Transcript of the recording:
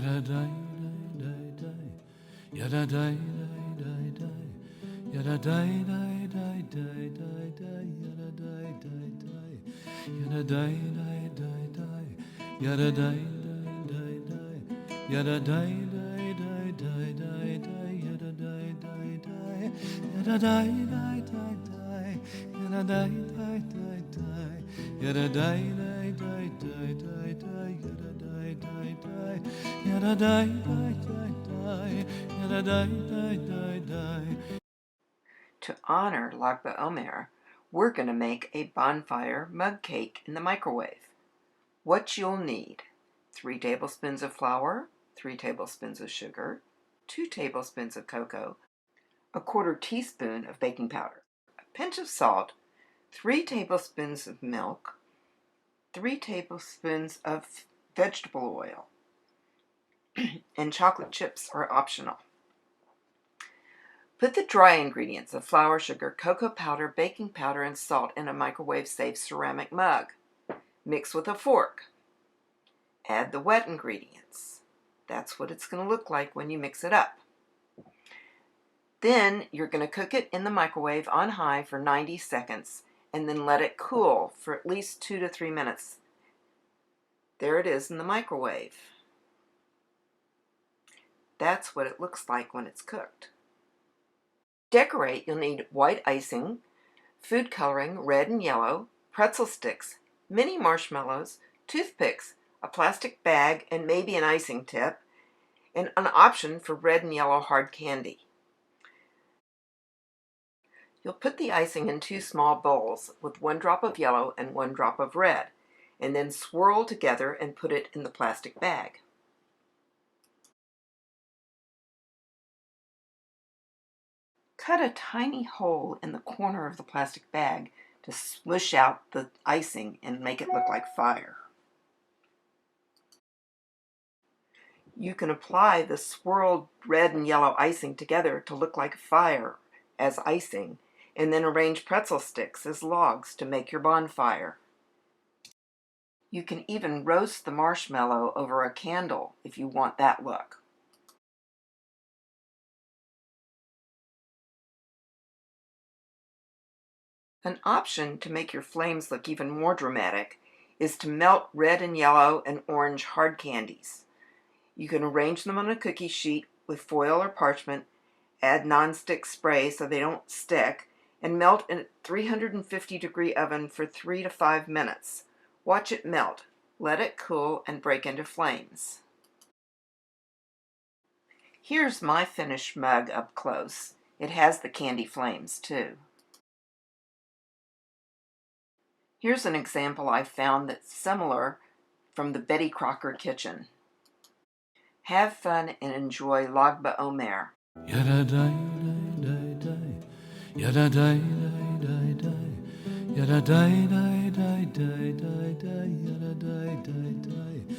Yada die die die, yada die die die, yada die die die die die die, yada die die die, yada die die die die, yada die die die, yada die die die die die die, yada die die die, yada die die die die, yada die die die die, yada die die die die die die, yada die die die, yada die die die die, yada die die die die. To honor Lag BOmer, we're going to make a bonfire mug cake in the microwave. What you'll need: 3 tablespoons of flour, 3 tablespoons of sugar, 2 tablespoons of cocoa, a 1/4 teaspoon of baking powder, a pinch of salt, 3 tablespoons of milk, 3 tablespoons of vegetable oil, and chocolate chips are optional. Put the dry ingredients of flour, sugar, cocoa powder, baking powder, and salt in a microwave-safe ceramic mug. Mix with a fork. Add the wet ingredients. That's what it's going to look like when you mix it up. Then you're going to cook it in the microwave on high for 90 seconds and then let it cool for at least 2 to 3 minutes. There it is in the microwave. That's what it looks like when it's cooked. To decorate, you'll need white icing, food coloring, red and yellow, pretzel sticks, mini marshmallows, toothpicks, a plastic bag, and maybe an icing tip, and an option for red and yellow hard candy. You'll put the icing in 2 small bowls with 1 drop of yellow and 1 drop of red, and then swirl together and put it in the plastic bag. Cut a tiny hole in the corner of the plastic bag to smush out the icing and make it look like fire. You can apply the swirled red and yellow icing together to look like fire as icing, and then arrange pretzel sticks as logs to make your bonfire. You can even roast the marshmallow over a candle if you want that look. An option to make your flames look even more dramatic is to melt red and yellow and orange hard candies. You can arrange them on a cookie sheet with foil or parchment, add non-stick spray so they don't stick, and melt in a 350-degree oven for 3 to 5 minutes. Watch it melt, let it cool, and break into flames. Here's my finished mug up close. It has the candy flames too. Here's an example I found that's similar from the Betty Crocker kitchen. Have fun and enjoy Lag BOmer. Yada die die die, yada die die die, yada die die die die die, yada die die die.